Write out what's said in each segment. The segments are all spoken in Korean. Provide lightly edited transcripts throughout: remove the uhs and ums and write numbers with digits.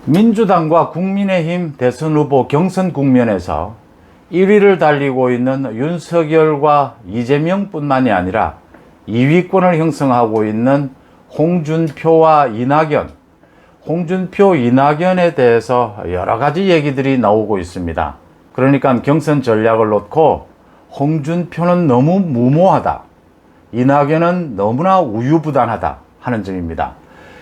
민주당과 국민의힘 대선 후보 경선 국면에서 1위를 달리고 있는 윤석열과 이재명뿐만이 아니라 2위권을 형성하고 있는 홍준표와 이낙연, 홍준표, 이낙연에 대해서 여러 가지 얘기들이 나오고 있습니다. 그러니까 경선 전략을 놓고 홍준표는 너무 무모하다, 이낙연은 너무나 우유부단하다 하는 점입니다.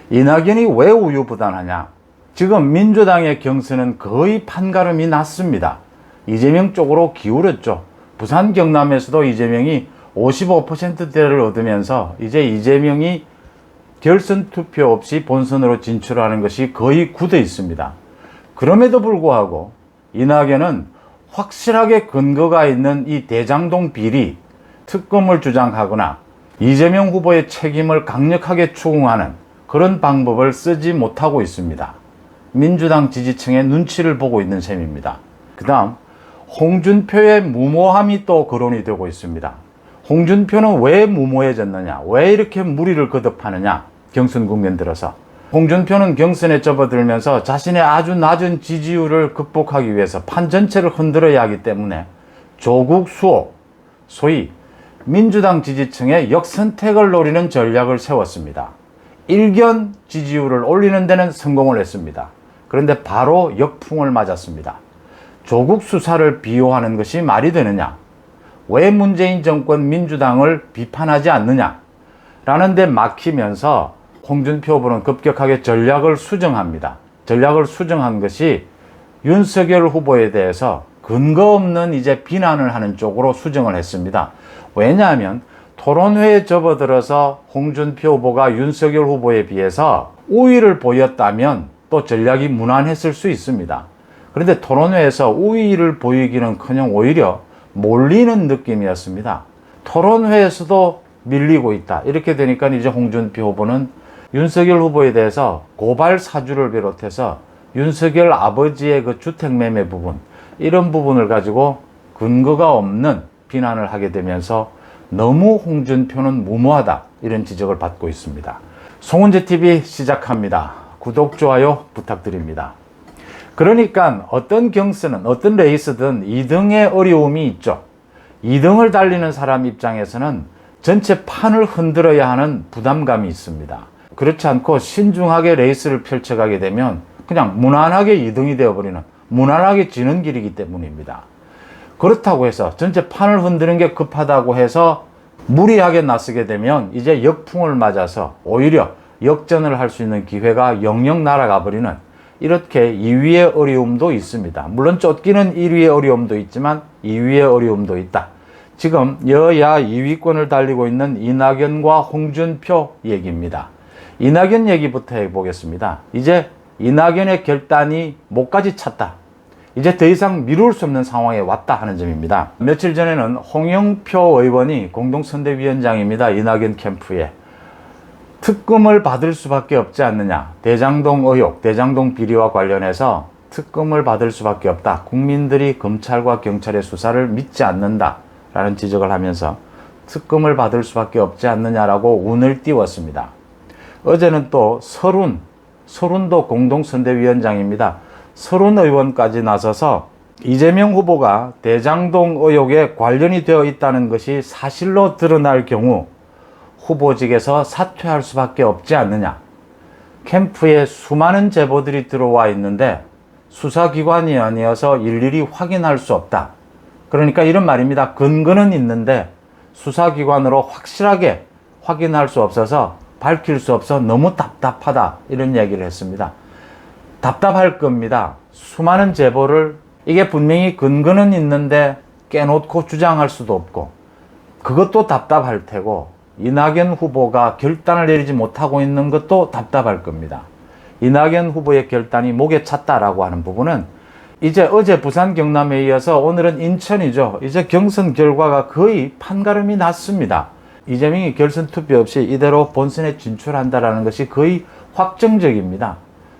이낙연이 왜 우유부단하냐? 지금 민주당의 경선은 거의 판가름이 났습니다. 이재명 쪽으로 기울었죠. 부산 경남에서도 이재명이 55%대를 얻으면서 이제 이재명이 결선 투표 없이 본선으로 진출하는 것이 거의 굳어 있습니다. 그럼에도 불구하고 이낙연은 확실하게 근거가 있는 이 대장동 비리, 특검을 주장하거나 이재명 후보의 책임을 강력하게 추궁하는 그런 방법을 쓰지 못하고 있습니다. 민주당 지지층의 눈치를 보고 있는 셈입니다. 그 다음 홍준표의 무모함이 또 거론이 되고 있습니다. 홍준표는 왜 무모해졌느냐, 왜 이렇게 무리를 거듭하느냐, 경선 국면 들어서 홍준표는 경선에 접어들면서 자신의 아주 낮은 지지율을 극복하기 위해서 판 전체를 흔들어야 하기 때문에 조국 수호, 소위 민주당 지지층의 역선택을 노리는 전략을 세웠습니다. 일견 지지율을 올리는 데는 성공을 했습니다. 그런데 바로 역풍을 맞았습니다. 조국 수사를 비호하는 것이 말이 되느냐? 왜 문재인 정권 민주당을 비판하지 않느냐? 라는 데 막히면서 홍준표 후보는 급격하게 전략을 수정합니다. 전략을 수정한 것이 윤석열 후보에 대해서 근거 없는 이제 비난을 하는 쪽으로 수정을 했습니다. 왜냐하면 토론회에 접어들어서 홍준표 후보가 윤석열 후보에 비해서 우위를 보였다면 또 전략이 무난했을 수 있습니다. 그런데 토론회에서 우위를 보이기는커녕 오히려 몰리는 느낌이었습니다. 토론회에서도 밀리고 있다. 이렇게 되니까 이제 홍준표 후보는 윤석열 후보에 대해서 고발 사주를 비롯해서 윤석열 아버지의 그 주택매매 부분, 이런 부분을 가지고 근거가 없는 비난을 하게 되면서 너무 홍준표는 무모하다, 이런 지적을 받고 있습니다. 송은재TV 시작합니다. 구독, 좋아요 부탁드립니다. 그러니까 어떤 경선은, 어떤 레이스든 2등의 어려움이 있죠. 2등을 달리는 사람 입장에서는 전체 판을 흔들어야 하는 부담감이 있습니다. 그렇지 않고 신중하게 레이스를 펼쳐가게 되면 그냥 무난하게 2등이 되어버리는, 무난하게 지는 길이기 때문입니다. 그렇다고 해서 전체 판을 흔드는 게 급하다고 해서 무리하게 나서게 되면 이제 역풍을 맞아서 오히려 역전을 할 수 있는 기회가 영영 날아가 버리는, 이렇게 2위의 어려움도 있습니다. 물론 쫓기는 1위의 어려움도 있지만 2위의 어려움도 있다. 지금 여야 2위권을 달리고 있는 이낙연과 홍준표 얘기입니다. 이낙연 얘기부터 해보겠습니다. 이제 이낙연의 결단이 목까지 찼다. 이제 더 이상 미룰 수 없는 상황에 왔다 하는 점입니다. 며칠 전에는 홍영표 의원이 공동선대위원장입니다. 이낙연 캠프에 특검을 받을 수밖에 없지 않느냐, 대장동 의혹, 대장동 비리와 관련해서 특검을 받을 수밖에 없다, 국민들이 검찰과 경찰의 수사를 믿지 않는다 라는 지적을 하면서 특검을 받을 수밖에 없지 않느냐라고 운을 띄웠습니다. 어제는 또 서른도 공동선대위원장입니다. 서른 의원까지 나서서 이재명 후보가 대장동 의혹에 관련이 되어 있다는 것이 사실로 드러날 경우 후보직에서 사퇴할 수밖에 없지 않느냐. 캠프에 수많은 제보들이 들어와 있는데 수사기관이 아니어서 일일이 확인할 수 없다. 그러니까 이런 말입니다. 근거는 있는데 수사기관으로 확실하게 확인할 수 없어서, 밝힐 수 없어 너무 답답하다, 이런 얘기를 했습니다. 답답할 겁니다. 수많은 제보를, 이게 분명히 근거는 있는데 깨놓고 주장할 수도 없고, 그것도 답답할 테고, 이낙연 후보가 결단을 내리지 못하고 있는 것도 답답할 겁니다. 이낙연 후보의 결단이 목에 찼다라고 하는 부분은 이제 어제 부산 경남에 이어서 오늘은 인천이죠. 이제 경선 결과가 거의 판가름이 났습니다. 이재명이 결선 투표 없이 이대로 본선에 진출한다라는 것이 거의 확정적입니다.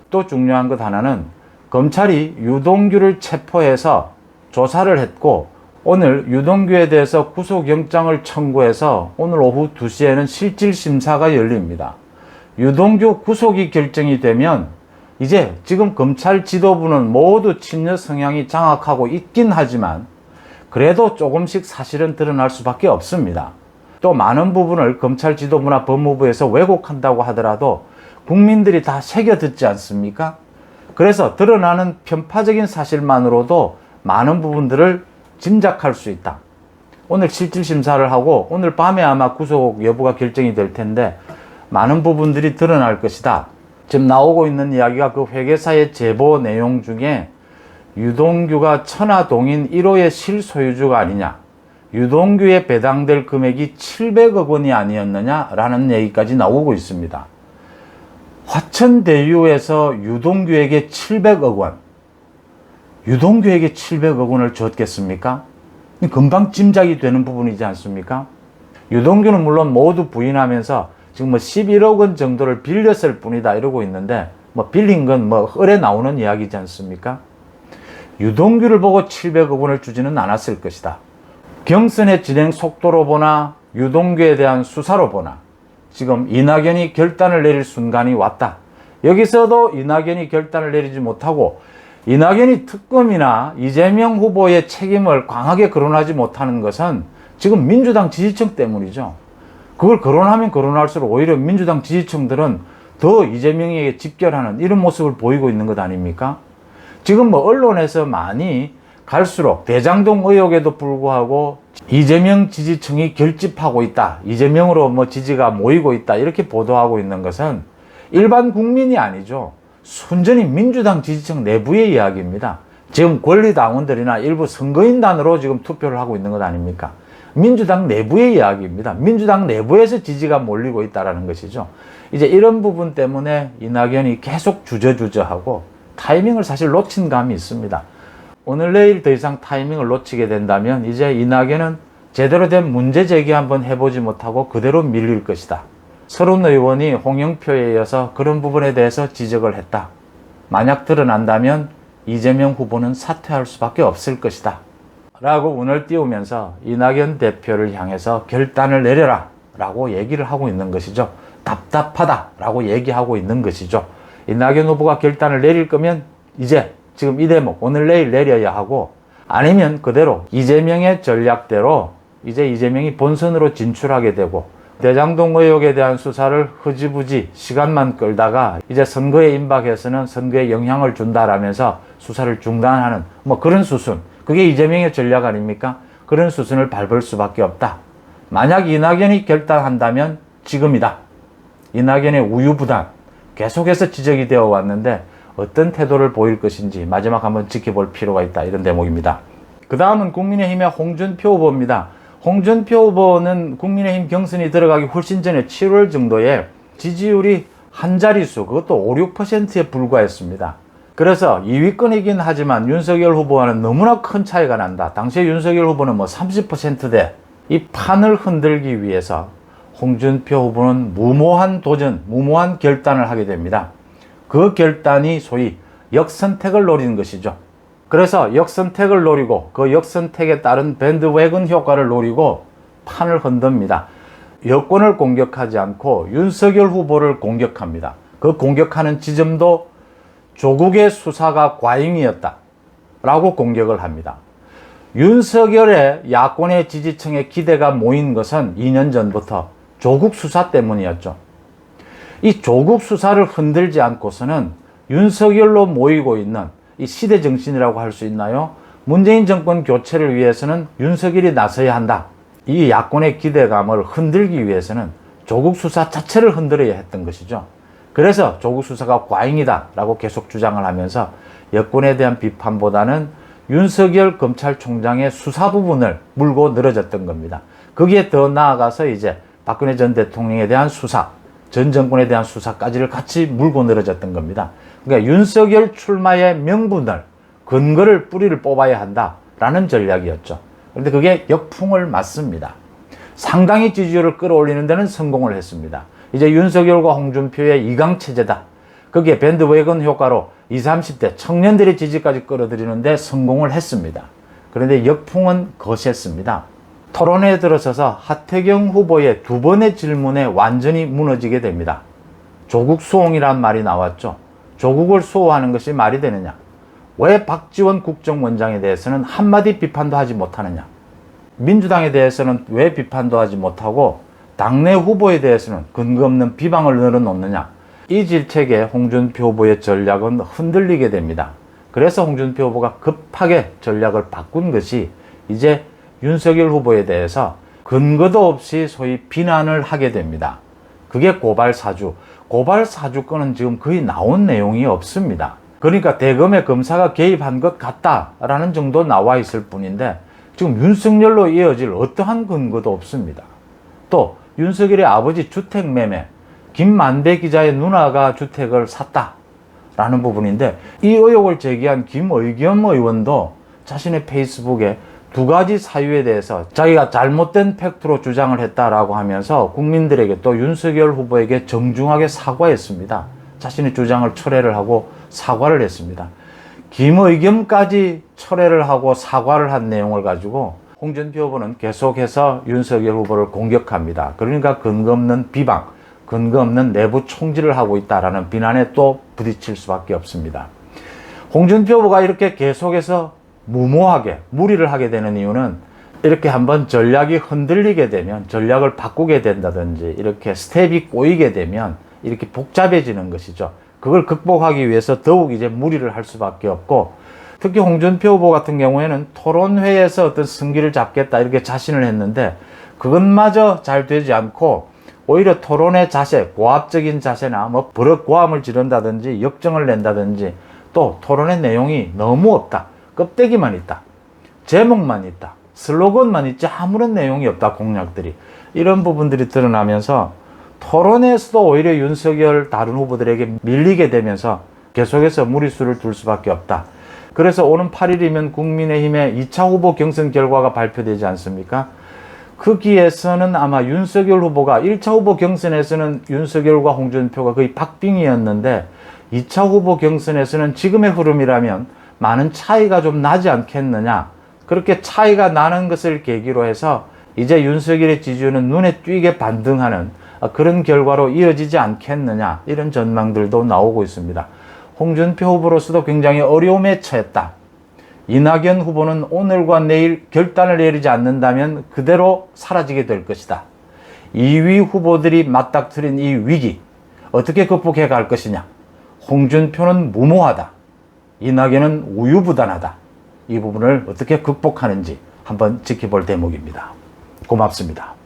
또 중요한 것 하나는 검찰이 유동규를 체포해서 조사를 했고, 오늘 유동규에 대해서 구속영장을 청구해서 오늘 오후 2시에는 실질심사가 열립니다. 유동규 구속이 결정이 되면 이제 지금 검찰 지도부는 모두 친여 성향이 장악하고 있긴 하지만 그래도 조금씩 사실은 드러날 수밖에 없습니다. 또 많은 부분을 검찰 지도부나 법무부에서 왜곡한다고 하더라도 국민들이 다 새겨 듣지 않습니까? 그래서 드러나는 편파적인 사실만으로도 많은 부분들을 짐작할 수 있다. 오늘 실질 심사를 하고 오늘 밤에 아마 구속 여부가 결정이 될 텐데 많은 부분들이 드러날 것이다. 지금 나오고 있는 이야기가 그 회계사의 제보 내용 중에 유동규가 천화동인 1호의 실소유주가 아니냐, 유동규에 배당될 금액이 700억 원이 아니었느냐라는 얘기까지 나오고 있습니다. 화천대유에서 유동규에게 700억 원, 유동규에게 700억 원을 줬겠습니까? 금방 짐작이 되는 부분이지 않습니까? 유동규는 물론 모두 부인하면서 지금 11억 원 정도를 빌렸을 뿐이다 이러고 있는데 빌린 건 헐에 나오는 이야기지 않습니까? 유동규를 보고 700억 원을 주지는 않았을 것이다. 경선의 진행 속도로 보나 유동규에 대한 수사로 보나 지금 이낙연이 결단을 내릴 순간이 왔다. 여기서도 이낙연이 결단을 내리지 못하고 이낙연이 특검이나 이재명 후보의 책임을 강하게 거론하지 못하는 것은 지금 민주당 지지층 때문이죠. 그걸 거론하면 거론할수록 오히려 민주당 지지층들은 더 이재명에게 집결하는 이런 모습을 보이고 있는 것 아닙니까? 지금 언론에서 많이 갈수록 대장동 의혹에도 불구하고 이재명 지지층이 결집하고 있다. 이재명으로 지지가 모이고 있다. 이렇게 보도하고 있는 것은 일반 국민이 아니죠. 순전히 민주당 지지층 내부의 이야기입니다. 지금 권리당원들이나 일부 선거인단으로 지금 투표를 하고 있는 것 아닙니까? 민주당 내부의 이야기입니다. 민주당 내부에서 지지가 몰리고 있다는 것이죠. 이제 이런 부분 때문에 이낙연이 계속 주저주저하고 타이밍을 사실 놓친 감이 있습니다. 오늘 내일 더 이상 타이밍을 놓치게 된다면 이제 이낙연은 제대로 된 문제 제기 한번 해보지 못하고 그대로 밀릴 것이다. 서른 의원이 홍영표에 이어서 그런 부분에 대해서 지적을 했다. 만약 드러난다면 이재명 후보는 사퇴할 수밖에 없을 것이다. 라고 운을 띄우면서 이낙연 대표를 향해서 결단을 내려라 라고 얘기를 하고 있는 것이죠. 답답하다 라고 얘기하고 있는 것이죠. 이낙연 후보가 결단을 내릴 거면 이제 지금 이 대목 오늘 내일 내려야 하고 아니면 그대로 이재명의 전략대로 이제 이재명이 본선으로 진출하게 되고 대장동 의혹에 대한 수사를 흐지부지 시간만 끌다가 이제 선거에 임박해서는 선거에 영향을 준다라면서 수사를 중단하는 그런 수순, 그게 이재명의 전략 아닙니까? 그런 수순을 밟을 수밖에 없다. 만약 이낙연이 결단한다면 지금이다. 이낙연의 우유부단 계속해서 지적이 되어 왔는데 어떤 태도를 보일 것인지 마지막 한번 지켜볼 필요가 있다. 이런 대목입니다. 그 다음은 국민의힘의 홍준표 후보입니다. 홍준표 후보는 국민의힘 경선이 들어가기 훨씬 전에 7월 정도에 지지율이 한 자릿수, 그것도 5, 6%에 불과했습니다. 그래서 2위권이긴 하지만 윤석열 후보와는 너무나 큰 차이가 난다. 당시에 윤석열 후보는 30%대. 이 판을 흔들기 위해서 홍준표 후보는 무모한 도전, 무모한 결단을 하게 됩니다. 그 결단이 소위 역선택을 노리는 것이죠. 그래서 역선택을 노리고 그 역선택에 따른 밴드웨건 효과를 노리고 판을 흔듭니다. 여권을 공격하지 않고 윤석열 후보를 공격합니다. 그 공격하는 지점도 조국의 수사가 과잉이었다 라고 공격을 합니다. 윤석열의 야권의 지지층의 기대가 모인 것은 2년 전부터 조국 수사 때문이었죠. 이 조국 수사를 흔들지 않고서는 윤석열로 모이고 있는 이 시대 정신이라고 할 수 있나요? 문재인 정권 교체를 위해서는 윤석열이 나서야 한다. 이 야권의 기대감을 흔들기 위해서는 조국 수사 자체를 흔들어야 했던 것이죠. 그래서 조국 수사가 과잉이다 라고 계속 주장을 하면서 여권에 대한 비판보다는 윤석열 검찰총장의 수사 부분을 물고 늘어졌던 겁니다. 거기에 더 나아가서 이제 박근혜 전 대통령에 대한 수사, 전 정권에 대한 수사까지를 같이 물고 늘어졌던 겁니다. 그러니까 윤석열 출마의 명분을, 근거를, 뿌리를 뽑아야 한다라는 전략이었죠. 그런데 그게 역풍을 맞습니다. 상당히 지지율을 끌어올리는 데는 성공을 했습니다. 이제 윤석열과 홍준표의 이강체제다. 거기에 밴드웨건 효과로 20, 30대 청년들의 지지까지 끌어들이는데 성공을 했습니다. 그런데 역풍은 거셌습니다. 토론회에 들어서서 하태경 후보의 두 번의 질문에 완전히 무너지게 됩니다. 조국 수홍이란 말이 나왔죠. 조국을 수호하는 것이 말이 되느냐? 왜 박지원 국정원장에 대해서는 한마디 비판도 하지 못하느냐? 민주당에 대해서는 왜 비판도 하지 못하고 당내 후보에 대해서는 근거 없는 비방을 늘어놓느냐? 이 질책에 홍준표 후보의 전략은 흔들리게 됩니다. 그래서 홍준표 후보가 급하게 전략을 바꾼 것이 이제 윤석열 후보에 대해서 근거도 없이 소위 비난을 하게 됩니다. 그게 고발사주. 고발사주건은 지금 거의 나온 내용이 없습니다. 그러니까 대검의 검사가 개입한 것 같다라는 정도 나와 있을 뿐인데 지금 윤석열로 이어질 어떠한 근거도 없습니다. 또 윤석열의 아버지 주택 매매, 김만배 기자의 누나가 주택을 샀다라는 부분인데 이 의혹을 제기한 김의겸 의원도 자신의 페이스북에 두 가지 사유에 대해서 자기가 잘못된 팩트로 주장을 했다라고 하면서 국민들에게 또 윤석열 후보에게 정중하게 사과했습니다. 자신의 주장을 철회를 하고 사과를 했습니다. 김의겸까지 철회를 하고 사과를 한 내용을 가지고 홍준표 후보는 계속해서 윤석열 후보를 공격합니다. 그러니까 근거 없는 비방, 근거 없는 내부 총질을 하고 있다라는 비난에 또 부딪힐 수밖에 없습니다. 홍준표 후보가 이렇게 계속해서 무모하게 무리를 하게 되는 이유는 이렇게 한번 전략이 흔들리게 되면 전략을 바꾸게 된다든지 이렇게 스텝이 꼬이게 되면 이렇게 복잡해지는 것이죠. 그걸 극복하기 위해서 더욱 이제 무리를 할 수밖에 없고 특히 홍준표 후보 같은 경우에는 토론회에서 어떤 승기를 잡겠다 이렇게 자신을 했는데 그것마저 잘 되지 않고 오히려 토론의 자세, 고압적인 자세나 뭐 버럭 고함을 지른다든지 역정을 낸다든지 또 토론의 내용이 너무 없다. 껍데기만 있다. 제목만 있다. 슬로건만 있지 아무런 내용이 없다. 공약들이. 이런 부분들이 드러나면서 토론에서도 오히려 윤석열 다른 후보들에게 밀리게 되면서 계속해서 무리수를 둘 수밖에 없다. 그래서 오는 8일이면 국민의힘의 2차 후보 경선 결과가 발표되지 않습니까? 거기에서는 아마 윤석열 후보가 1차 후보 경선에서는 윤석열과 홍준표가 거의 박빙이었는데 2차 후보 경선에서는 지금의 흐름이라면 많은 차이가 좀 나지 않겠느냐. 그렇게 차이가 나는 것을 계기로 해서 이제 윤석열의 지지율은 눈에 띄게 반등하는 그런 결과로 이어지지 않겠느냐. 이런 전망들도 나오고 있습니다. 홍준표 후보로서도 굉장히 어려움에 처했다. 이낙연 후보는 오늘과 내일 결단을 내리지 않는다면 그대로 사라지게 될 것이다. 2위 후보들이 맞닥뜨린 이 위기 어떻게 극복해 갈 것이냐. 홍준표는 무모하다. 이낙연은 우유부단하다. 이 부분을 어떻게 극복하는지 한번 지켜볼 대목입니다. 고맙습니다.